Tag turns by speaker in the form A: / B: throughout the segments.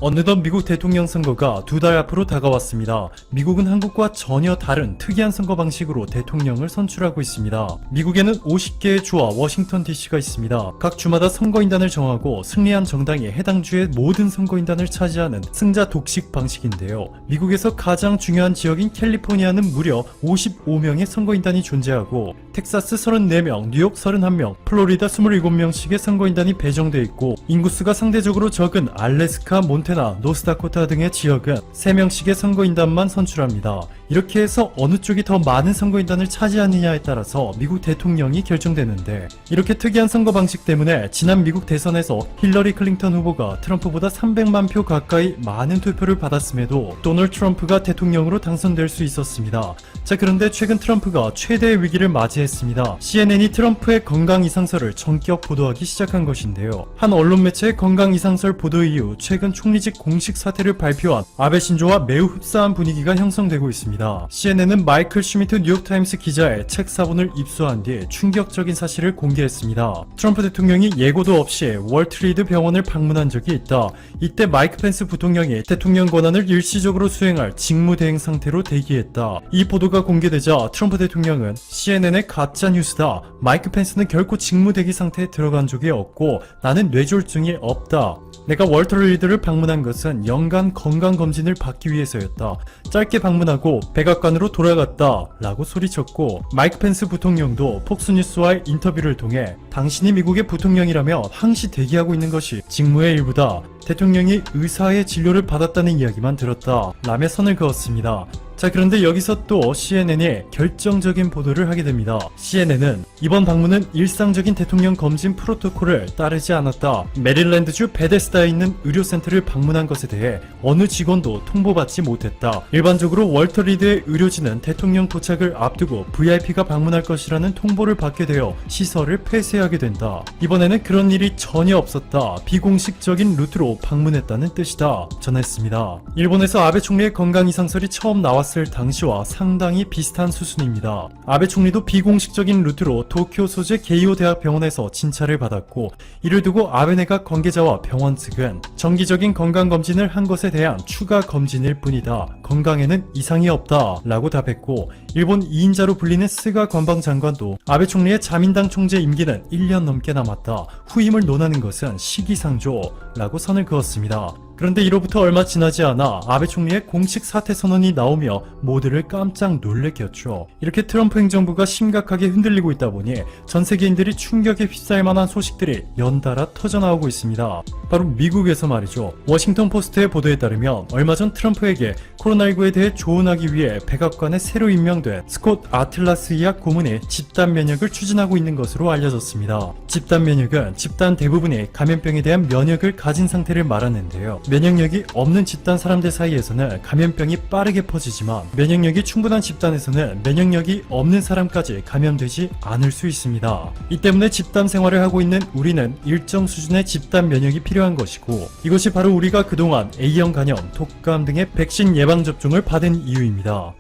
A: 어느덧 미국 대통령 선거가 2달 앞으로 다가왔습니다. 미국은 한국과 전혀 다른 특이한 선거 방식으로 대통령을 선출하고 있습니다. 미국에는 50개의 주와 워싱턴 DC가 있습니다. 각 주마다 선거인단을 정하고 승리한 정당이 해당 주의 모든 선거인단을 차지하는 승자 독식 방식인데요. 미국에서 가장 중요한 지역인 캘리포니아는 무려 55명의 선거인단이 존재하고 텍사스 34명, 뉴욕 31명, 플로리다 27명씩의 선거인단이 배정돼 있고 인구수가 상대적으로 적은 알래스카, 몬태나, 노스다코타 등의 지역은 3명씩의 선거인단만 선출합니다. 이렇게 해서 어느 쪽이 더 많은 선거인단을 차지하느냐에 따라서 미국 대통령이 결정되는데, 이렇게 특이한 선거 방식 때문에 지난 미국 대선에서 힐러리 클린턴 후보가 트럼프보다 300만 표 가까이 많은 투표를 받았음에도 도널드 트럼프가 대통령으로 당선될 수 있었습니다. 자, 그런데 최근 트럼프가 최대의 위기를 맞이했습니다. CNN이 트럼프의 건강 이상설을 전격 보도하기 시작한 것인데요. 한 언론 매체의 건강 이상설 보도 이후 최근 총리직 공식 사퇴를 발표한 아베 신조와 매우 흡사한 분위기가 형성되고 있습니다. CNN은 마이클 슈미트 뉴욕타임스 기자의 책 사본을 입수한 뒤 충격적인 사실을 공개했습니다. 트럼프 대통령이 예고도 없이 월트 리드 병원을 방문한 적이 있다. 이때 마이크 펜스 부통령이 대통령 권한을 일시적으로 수행할 직무대행 상태로 대기했다. 이 보도가 공개되자 트럼프 대통령은 CNN의 가짜 뉴스다. 마이크 펜스는 결코 직무대기 상태에 들어간 적이 없고 나는 뇌졸중이 없다. 내가 월터 리드를 방문한 것은 연간 건강검진을 받기 위해서였다. 짧게 방문하고 백악관으로 돌아갔다 라고 소리쳤고, 마이크 펜스 부통령도 폭스뉴스와의 인터뷰를 통해 당신이 미국의 부통령이라며 항시 대기하고 있는 것이 직무의 일부다. 대통령이 의사의 진료를 받았다는 이야기만 들었다 라며 선을 그었습니다. 자, 그런데 여기서 또 CNN이 결정적인 보도를 하게 됩니다. CNN은 이번 방문은 일상적인 대통령 검진 프로토콜을 따르지 않았다. 메릴랜드주 베데스다에 있는 의료센터를 방문한 것에 대해 어느 직원도 통보받지 못했다. 일반적으로 월터 리드의 의료진은 대통령 도착을 앞두고 VIP가 방문할 것이라는 통보를 받게 되어 시설을 폐쇄하게 된다. 이번에는 그런 일이 전혀 없었다. 비공식적인 루트로 방문했다는 뜻이다 전했습니다. 일본에서 아베 총리의 건강 이상설이 처음 나왔을 당시와 상당히 비슷한 수순입니다. 아베 총리도 비공식적인 루트로 도쿄 소재 게이오 대학 병원에서 진찰을 받았고, 이를 두고 아베 내각 관계자와 병원 측은 정기적인 건강검진을 한 것에 대한 추가 검진일 뿐이다. 건강에는 이상이 없다 라고 답했고, 일본 2인자로 불리는 스가 관방장관도 아베 총리의 자민당 총재 임기는 1년 넘게 남았다. 후임을 논하는 것은 시기상조 라고 선을 그었습니다. 그런데 이로부터 얼마 지나지 않아 아베 총리의 공식 사퇴 선언이 나오며 모두를 깜짝 놀래켰죠. 이렇게 트럼프 행정부가 심각하게 흔들리고 있다 보니 전 세계인들이 충격에 휩싸일 만한 소식들이 연달아 터져나오고 있습니다. 바로 미국에서 말이죠. 워싱턴 포스트의 보도에 따르면 얼마 전 트럼프에게 코로나19에 대해 조언하기 위해 백악관에 새로 임명된 스콧 아틀라스 의학 고문이 집단 면역을 추진하고 있는 것으로 알려졌습니다. 집단 면역은 집단 대부분이 감염병에 대한 면역을 가진 상태를 말하는데요. 면역력이 없는 집단 사람들 사이에서는 감염병이 빠르게 퍼지지만 면역력이 충분한 집단에서는 면역력이 없는 사람까지 감염되지 않을 수 있습니다. 이 때문에 집단 생활을 하고 있는 우리는 일정 수준의 집단 면역이 필요한 것이고, 이것이 바로 우리가 그동안 A형 간염, 독감 등의 백신 예방접종을 받은 이유입니다.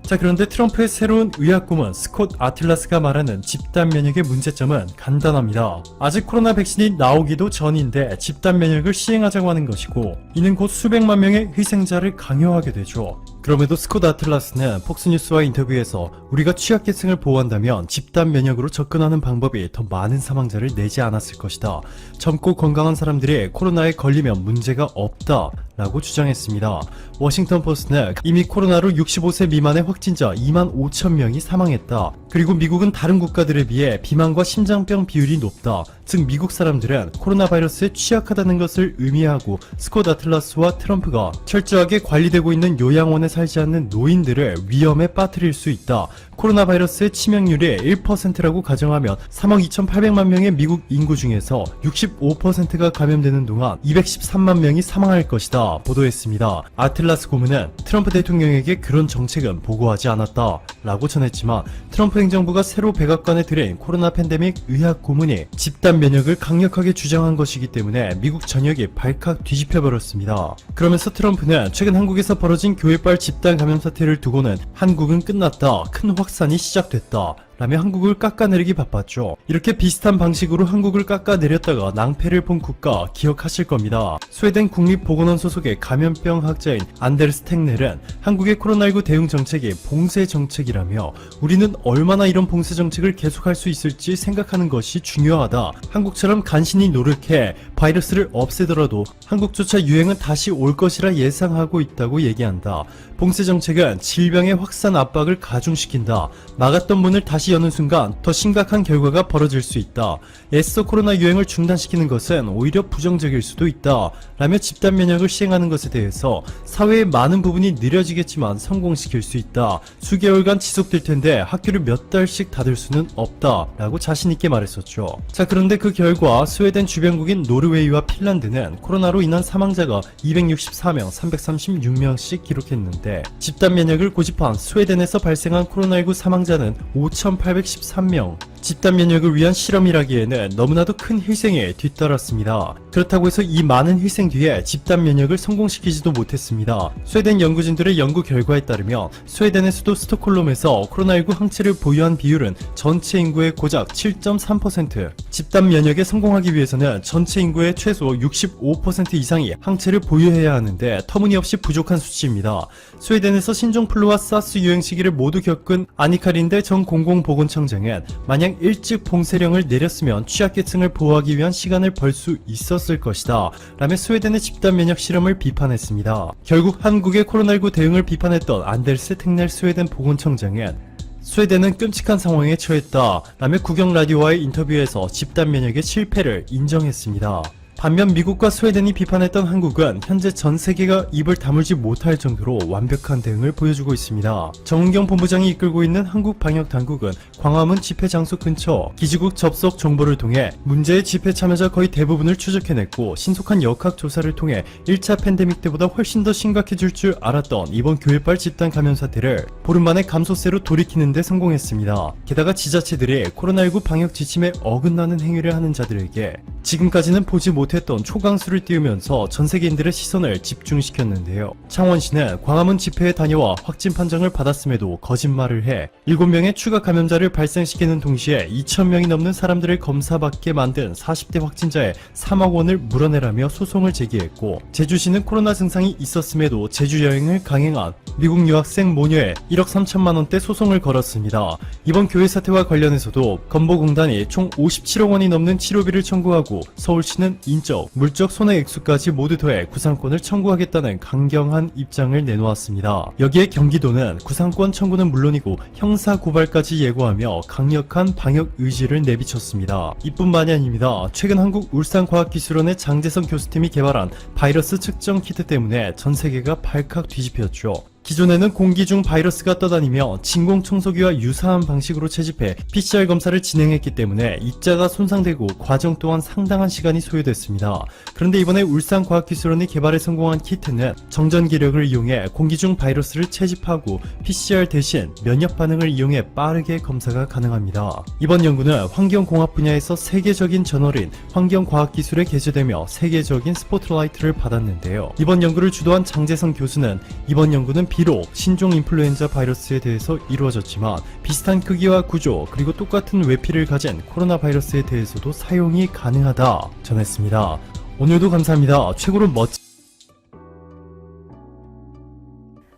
A: 자, 그런데 트럼프의 새로운 의학고문 스콧 아틀라스가 말하는 집단 면역의 문제점은 간단합니다. 아직 코로나 백신이 나오기도 전인데 집단 면역을 시행하자고 하는 것이고, 이는 곧 수백만 명의 희생자를 강요하게 되죠. 그럼에도 스콧 아틀라스는 폭스뉴스와 인터뷰에서 우리가 취약계층을 보호한다면 집단 면역으로 접근하는 방법이 더 많은 사망자를 내지 않았을 것이다. 젊고 건강한 사람들이 코로나에 걸리면 문제가 없다 라고 주장했습니다. 워싱턴 포스트는 이미 코로나로 65세 미만의 확진자 2만 5천 명이 사망했다. 그리고 미국은 다른 국가들에 비해 비만과 심장병 비율이 높다. 즉 미국 사람들은 코로나 바이러스에 취약하다는 것을 의미하고, 스콧 아틀라스와 트럼프가 철저하게 관리되고 있는 요양원에 살지 않는 노인들을 위험에 빠뜨릴 수 있다. 코로나 바이러스의 치명률이 1%라고 가정하면 3억 2,800만 명의 미국 인구 중에서 65%가 감염되는 동안 213만 명이 사망할 것이다 보도했습니다. 아틀라스 고문은 트럼프 대통령에게 그런 정책은 보고하지 않았다 라고 전했지만, 트럼프 행정부가 새로 백악관에 들인 코로나 팬데믹 의학 고문이 집단 면역을 강력하게 주장한 것이기 때문에 미국 전역이 발칵 뒤집혀버렸습니다. 그러면서 트럼프는 최근 한국에서 벌어진 교회발 집단 감염 사태를 두고는 한국은 끝났다, 큰 확산이 시작됐다 라며 한국을 깎아내리기 바빴죠. 이렇게 비슷한 방식으로 한국을 깎아내렸다가 낭패를 본 국가 기억하실 겁니다. 스웨덴 국립보건원 소속의 감염병 학자인 안데르스 택넬은 한국의 코로나19 대응 정책이 봉쇄 정책이라며 우리는 얼마나 이런 봉쇄 정책을 계속할 수 있을지 생각하는 것이 중요하다. 한국처럼 간신히 노력해 바이러스를 없애더라도 한국조차 유행은 다시 올 것이라 예상하고 있다고 얘기한다. 봉쇄 정책은 질병의 확산 압박을 가중시킨다. 막았던 문을 다시 여는 순간 더 심각한 결과가 벌어질 수 있다. 애써 코로나 유행을 중단시키는 것은 오히려 부정적일 수도 있다. 라며 집단 면역을 시행하는 것에 대해서 사회의 많은 부분이 느려지겠지만 성공시킬 수 있다. 수개월간 지속될 텐데 학교를 몇 달씩 닫을 수는 없다. 라고 자신있게 말했었죠. 자, 그런데 그 결과 스웨덴 주변국인 노르웨이와 핀란드는 코로나로 인한 사망자가 264명, 336명씩 기록했는데 집단 면역을 고집한 스웨덴에서 발생한 코로나19 사망자는 5,813명. 집단 면역을 위한 실험이라기에는 너무나도 큰 희생에 뒤따랐습니다. 그렇다고 해서 이 많은 희생 뒤에 집단 면역을 성공시키지도 못했습니다. 스웨덴 연구진들의 연구 결과에 따르면 스웨덴의 수도 스톡홀름에서 코로나19 항체를 보유한 비율은 전체 인구의 고작 7.3%. 집단 면역에 성공하기 위해서는 전체 인구의 최소 65% 이상이 항체를 보유해야 하는데 터무니없이 부족한 수치입니다. 스웨덴에서 신종플루와 사스 유행 시기를 모두 겪은 아니카 린데 전 공공보건청장은 만약 일찍 봉쇄령을 내렸으면 취약계층을 보호하기 위한 시간을 벌 수 있었을 것이다 라며 스웨덴의 집단 면역 실험을 비판했습니다. 결국 한국의 코로나19 대응을 비판했던 안데르스 택넬 스웨덴 보건청장은 스웨덴은 끔찍한 상황에 처했다 라며 국영 라디오와의 인터뷰에서 집단 면역의 실패를 인정했습니다. 반면 미국과 스웨덴이 비판했던 한국은 현재 전 세계가 입을 다물지 못할 정도로 완벽한 대응을 보여주고 있습니다. 정은경 본부장이 이끌고 있는 한국 방역 당국은 광화문 집회 장소 근처 기지국 접속 정보를 통해 문제의 집회 참여자 거의 대부분을 추적해냈고 신속한 역학 조사를 통해 1차 팬데믹 때보다 훨씬 더 심각해질 줄 알았던 이번 교회발 집단 감염 사태를 보름 만에 감소세로 돌이키는 데 성공했습니다. 게다가 지자체들이 코로나19 방역 지침에 어긋나는 행위를 하는 자들에게 지금까지는 보지 못했던 초강수를 띄우면서 전 세계인들의 시선을 집중시켰는데요. 창원시는 광화문 집회에 다녀와 확진 판정을 받았음에도 거짓말을 해 7명의 추가 감염자를 발생시키는 동시에 2,000명이 넘는 사람들을 검사받게 만든 40대 확진자의 3억 원을 물어내라며 소송을 제기했고, 제주시는 코로나 증상이 있었음에도 제주 여행을 강행한 미국 유학생 모녀에 1억 3천만 원대 소송을 걸었습니다. 이번 교회 사태와 관련해서도 건보공단이 총 57억 원이 넘는 치료비를 청구하고 서울시는 인적, 물적 손해 액수까지 모두 더해 구상권을 청구하겠다는 강경한 입장을 내놓았습니다. 여기에 경기도는 구상권 청구는 물론이고 형사 고발까지 예고하며 강력한 방역 의지를 내비쳤습니다. 이뿐만이 아닙니다. 최근 한국 울산과학기술원의 장재성 교수팀이 개발한 바이러스 측정 키트 때문에 전 세계가 발칵 뒤집혔죠. 기존에는 공기 중 바이러스가 떠다니며 진공청소기와 유사한 방식으로 채집해 PCR 검사를 진행했기 때문에 입자가 손상되고 과정 또한 상당한 시간이 소요됐습니다. 그런데 이번에 울산과학기술원이 개발에 성공한 키트는 정전기력을 이용해 공기 중 바이러스를 채집하고 PCR 대신 면역 반응을 이용해 빠르게 검사가 가능합니다. 이번 연구는 환경공학 분야에서 세계적인 저널인 환경과학기술에 게재되며 세계적인 스포트라이트를 받았는데요. 이번 연구를 주도한 장재성 교수는 이번 연구는 비록 신종 인플루엔자 바이러스에 대해서 이루어졌지만 비슷한 크기와 구조 그리고 똑같은 외피를 가진 코로나 바이러스에 대해서도 사용이 가능하다 전했습니다. 오늘도 감사합니다. 최고로 멋진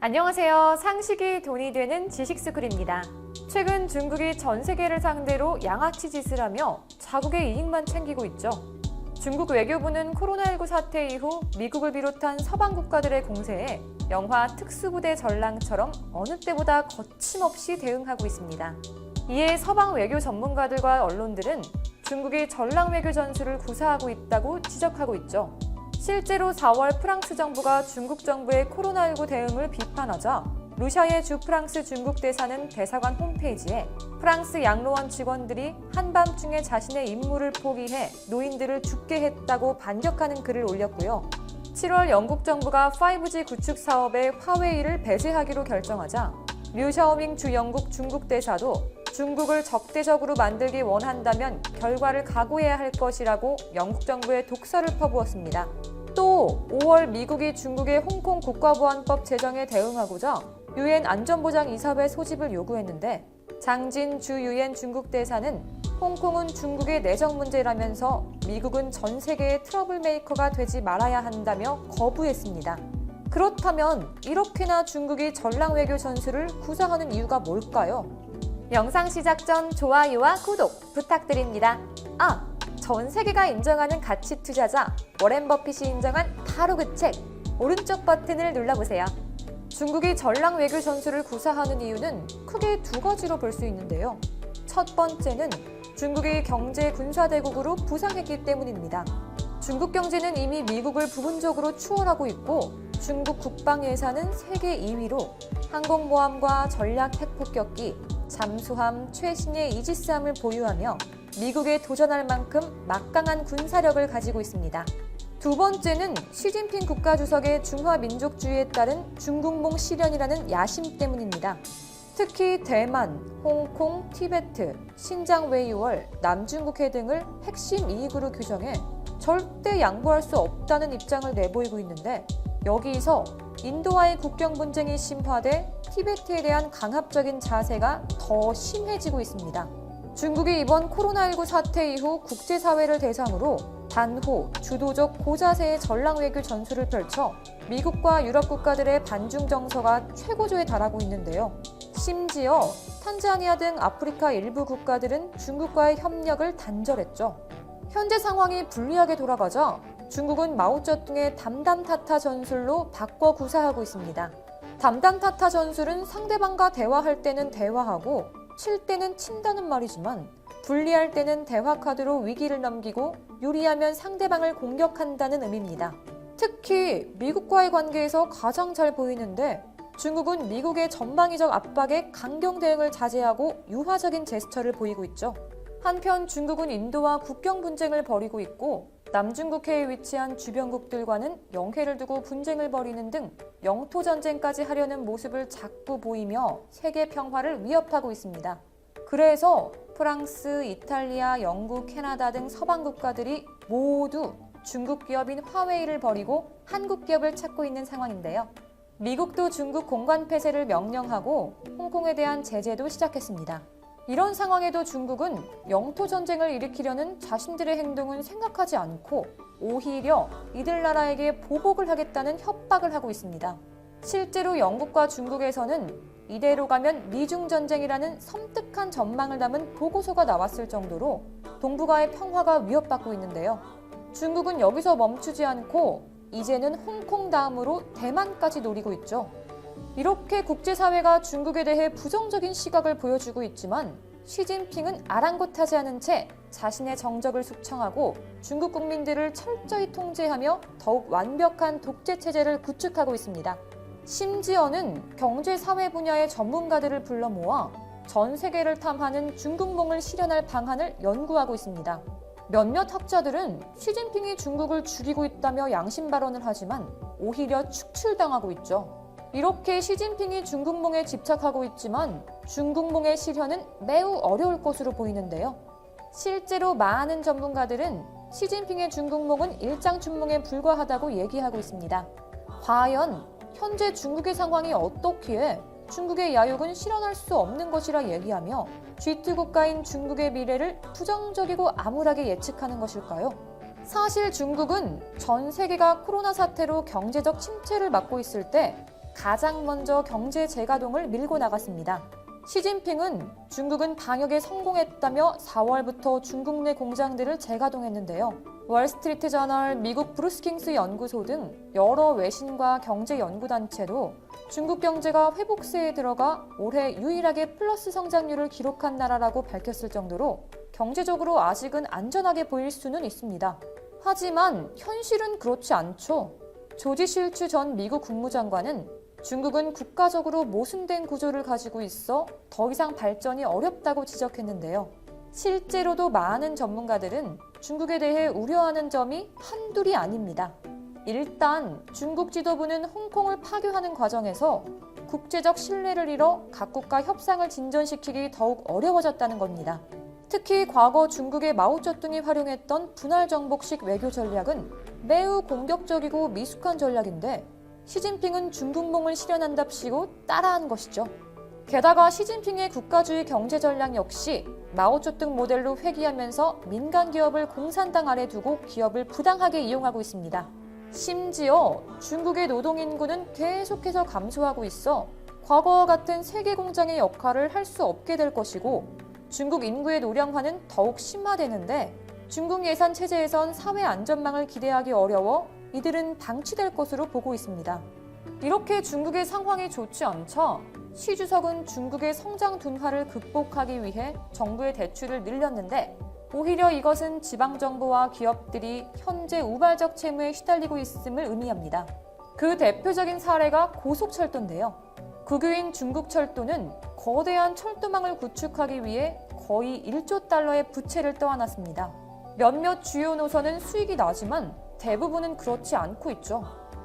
B: 안녕하세요. 상식이 돈이 되는 지식스쿨입니다. 최근 중국이 전 세계를 상대로 양아치 짓을 하며 자국의 이익만 챙기고 있죠. 중국 외교부는 코로나19 사태 이후 미국을 비롯한 서방 국가들의 공세에 영화 특수부대 전랑처럼 어느 때보다 거침없이 대응하고 있습니다. 이에 서방 외교 전문가들과 언론들은 중국이 전랑 외교 전술을 구사하고 있다고 지적하고 있죠. 실제로 4월 프랑스 정부가 중국 정부의 코로나19 대응을 비판하자 루샤의 주 프랑스 중국 대사는 대사관 홈페이지에 프랑스 양로원 직원들이 한밤중에 자신의 임무를 포기해 노인들을 죽게 했다고 반격하는 글을 올렸고요. 7월 영국 정부가 5G 구축 사업에 화웨이를 배제하기로 결정하자 류 샤오밍 주 영국 중국 대사도 중국을 적대적으로 만들기 원한다면 결과를 각오해야 할 것이라고 영국 정부에 독서를 퍼부었습니다. 또 5월 미국이 중국의 홍콩 국가보안법 제정에 대응하고자 유엔 안전보장 이사회 소집을 요구했는데 장진 주유엔 중국 대사는 홍콩은 중국의 내정 문제라면서 미국은 전 세계의 트러블 메이커가 되지 말아야 한다며 거부했습니다. 그렇다면 이렇게나 중국이 전랑 외교 전술을 구사하는 이유가 뭘까요? 영상 시작 전 좋아요와 구독 부탁드립니다. 전 세계가 인정하는 가치 투자자 워렌 버핏이 인정한 바로 그 책 오른쪽 버튼을 눌러보세요. 중국이 전랑 외교 전술을 구사하는 이유는 크게 두 가지로 볼 수 있는데요. 첫 번째는 중국이 경제 군사 대국으로 부상했기 때문입니다. 중국 경제는 이미 미국을 부분적으로 추월하고 있고 중국 국방 예산은 세계 2위로 항공모함과 전략 핵폭격기, 잠수함, 최신의 이지스함을 보유하며 미국에 도전할 만큼 막강한 군사력을 가지고 있습니다. 두 번째는 시진핑 국가주석의 중화민족주의에 따른 중국몽 실현이라는 야심 때문입니다. 특히 대만, 홍콩, 티베트, 신장 웨이월, 남중국해 등을 핵심 이익으로 규정해 절대 양보할 수 없다는 입장을 내보이고 있는데 여기서 인도와의 국경 분쟁이 심화돼 티베트에 대한 강압적인 자세가 더 심해지고 있습니다. 중국이 이번 코로나19 사태 이후 국제사회를 대상으로 단호, 주도적 고자세의 전랑 외교 전술을 펼쳐 미국과 유럽 국가들의 반중 정서가 최고조에 달하고 있는데요. 심지어 탄자니아 등 아프리카 일부 국가들은 중국과의 협력을 단절했죠. 현재 상황이 불리하게 돌아가자 중국은 마오쩌둥의 담담타타 전술로 바꿔 구사하고 있습니다. 담담타타 전술은 상대방과 대화할 때는 대화하고 칠 때는 친다는 말이지만 불리할 때는 대화 카드로 위기를 넘기고 유리하면 상대방을 공격한다는 의미입니다. 특히 미국과의 관계에서 가장 잘 보이는데 중국은 미국의 전방위적 압박에 강경 대응을 자제하고 유화적인 제스처를 보이고 있죠. 한편 중국은 인도와 국경 분쟁을 벌이고 있고 남중국해에 위치한 주변국들과는 영해를 두고 분쟁을 벌이는 등 영토 전쟁까지 하려는 모습을 자꾸 보이며 세계 평화를 위협하고 있습니다. 그래서 프랑스, 이탈리아, 영국, 캐나다 등 서방 국가들이 모두 중국 기업인 화웨이를 버리고 한국 기업을 찾고 있는 상황인데요. 미국도 중국 공관 폐쇄를 명령하고 홍콩에 대한 제재도 시작했습니다. 이런 상황에도 중국은 영토 전쟁을 일으키려는 자신들의 행동은 생각하지 않고 오히려 이들 나라에게 보복을 하겠다는 협박을 하고 있습니다. 실제로 영국과 중국에서는 이대로 가면 미중 전쟁이라는 섬뜩한 전망을 담은 보고서가 나왔을 정도로 동북아의 평화가 위협받고 있는데요. 중국은 여기서 멈추지 않고 이제는 홍콩 다음으로 대만까지 노리고 있죠. 이렇게 국제사회가 중국에 대해 부정적인 시각을 보여주고 있지만 시진핑은 아랑곳하지 않은 채 자신의 정적을 숙청하고 중국 국민들을 철저히 통제하며 더욱 완벽한 독재 체제를 구축하고 있습니다. 심지어는 경제 사회 분야의 전문가들을 불러 모아 전 세계를 탐하는 중국몽을 실현할 방안을 연구하고 있습니다. 몇몇 학자들은 시진핑이 중국을 죽이고 있다며 양심 발언을 하지만 오히려 축출당하고 있죠. 이렇게 시진핑이 중국몽에 집착하고 있지만 중국몽의 실현은 매우 어려울 것으로 보이는데요. 실제로 많은 전문가들은 시진핑의 중국몽은 일장춘몽에 불과하다고 얘기하고 있습니다. 과연 현재 중국의 상황이 어떻기에 중국의 야욕은 실현할 수 없는 것이라 얘기하며 G2 국가인 중국의 미래를 부정적이고 암울하게 예측하는 것일까요? 사실 중국은 전 세계가 코로나 사태로 경제적 침체를 맞고 있을 때 가장 먼저 경제 재가동을 밀고 나갔습니다. 시진핑은 중국은 방역에 성공했다며 4월부터 중국 내 공장들을 재가동했는데요. 월스트리트 저널, 미국 브루스킹스 연구소 등 여러 외신과 경제 연구단체도 중국 경제가 회복세에 들어가 올해 유일하게 플러스 성장률을 기록한 나라라고 밝혔을 정도로 경제적으로 아직은 안전하게 보일 수는 있습니다. 하지만 현실은 그렇지 않죠. 조지 실추 전 미국 국무장관은 중국은 국가적으로 모순된 구조를 가지고 있어 더 이상 발전이 어렵다고 지적했는데요. 실제로도 많은 전문가들은 중국에 대해 우려하는 점이 한둘이 아닙니다. 일단 중국 지도부는 홍콩을 파괴하는 과정에서 국제적 신뢰를 잃어 각국과 협상을 진전시키기 더욱 어려워졌다는 겁니다. 특히 과거 중국의 마오쩌둥이 활용했던 분할 정복식 외교 전략은 매우 공격적이고 미숙한 전략인데 시진핑은 중국몽을 실현한답시고 따라한 것이죠. 게다가 시진핑의 국가주의 경제 전략 역시 마오쩌둥 모델로 회귀하면서 민간 기업을 공산당 아래 두고 기업을 부당하게 이용하고 있습니다. 심지어 중국의 노동 인구는 계속해서 감소하고 있어 과거와 같은 세계 공장의 역할을 할 수 없게 될 것이고 중국 인구의 노령화는 더욱 심화되는데 중국 예산 체제에선 사회 안전망을 기대하기 어려워 이들은 방치될 것으로 보고 있습니다. 이렇게 중국의 상황이 좋지 않자 시 주석은 중국의 성장 둔화를 극복하기 위해 정부의 대출을 늘렸는데 오히려 이것은 지방정부와 기업들이 현재 우발적 채무에 시달리고 있음을 의미합니다. 그 대표적인 사례가 고속철도인데요. 국유인 중국철도는 거대한 철도망을 구축하기 위해 거의 1조 달러의 부채를 떠안았습니다. 몇몇 주요 노선은 수익이 나지만 대부분은 그렇지 않고 있죠.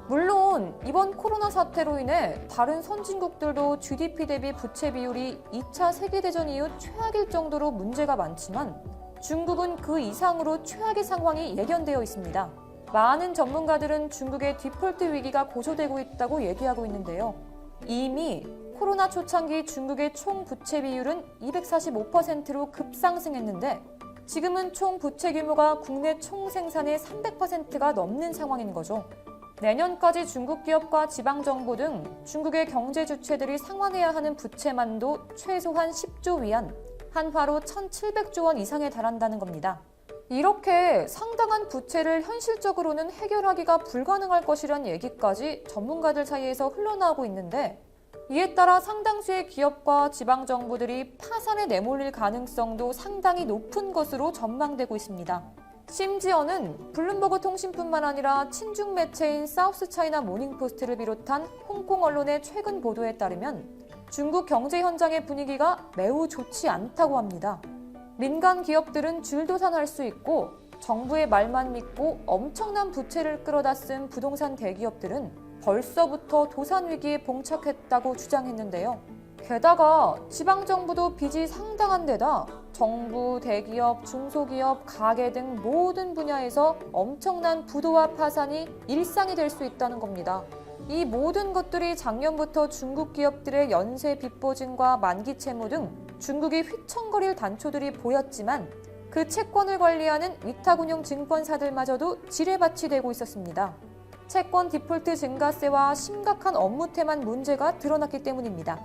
B: 물론 이번 코로나 사태로 인해 다른 선진국들도 GDP 대비 부채 비율이 2차 세계대전 이후 최악일 정도로 문제가 많지만 중국은 그 이상으로 최악의 상황이 예견되어 있습니다. 많은 전문가들은 중국의 디폴트 위기가 고조되고 있다고 얘기하고 있는데요. 이미 코로나 초창기 중국의 총 부채 비율은 245%로 급상승했는데 지금은 총 부채 규모가 국내 총 생산의 300%가 넘는 상황인 거죠. 내년까지 중국 기업과 지방정부 등 중국의 경제 주체들이 상환해야 하는 부채만도 최소한 10조 위안, 한화로 1,700조 원 이상에 달한다는 겁니다. 이렇게 상당한 부채를 현실적으로는 해결하기가 불가능할 것이란 얘기까지 전문가들 사이에서 흘러나오고 있는데 이에 따라 상당수의 기업과 지방정부들이 파산에 내몰릴 가능성도 상당히 높은 것으로 전망되고 있습니다. 심지어는 블룸버그 통신뿐만 아니라 친중 매체인 사우스 차이나 모닝포스트를 비롯한 홍콩 언론의 최근 보도에 따르면 중국 경제 현장의 분위기가 매우 좋지 않다고 합니다. 민간 기업들은 줄도산할 수 있고 정부의 말만 믿고 엄청난 부채를 끌어다 쓴 부동산 대기업들은 벌써부터 도산 위기에 봉착했다고 주장했는데요. 게다가 지방정부도 빚이 상당한 데다 정부, 대기업, 중소기업, 가게 등 모든 분야에서 엄청난 부도와 파산이 일상이 될 수 있다는 겁니다. 이 모든 것들이 작년부터 중국 기업들의 연쇄 빚보증과 만기 채무 등 중국이 휘청거릴 단초들이 보였지만 그 채권을 관리하는 위탁운용 증권사들마저도 지뢰밭이 되고 있었습니다. 채권 디폴트 증가세와 심각한 업무태만 문제가 드러났기 때문입니다.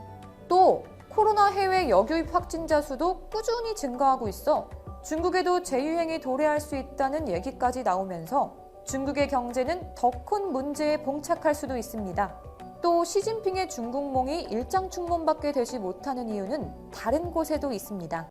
B: 또 코로나 해외 여교입 확진자 수도 꾸준히 증가하고 있어 중국에도 재유행이 도래할 수 있다는 얘기까지 나오면서 중국의 경제는 더 큰 문제에 봉착할 수도 있습니다. 또 시진핑의 중국몽이 일장 충원밖에 되지 못하는 이유는 다른 곳에도 있습니다.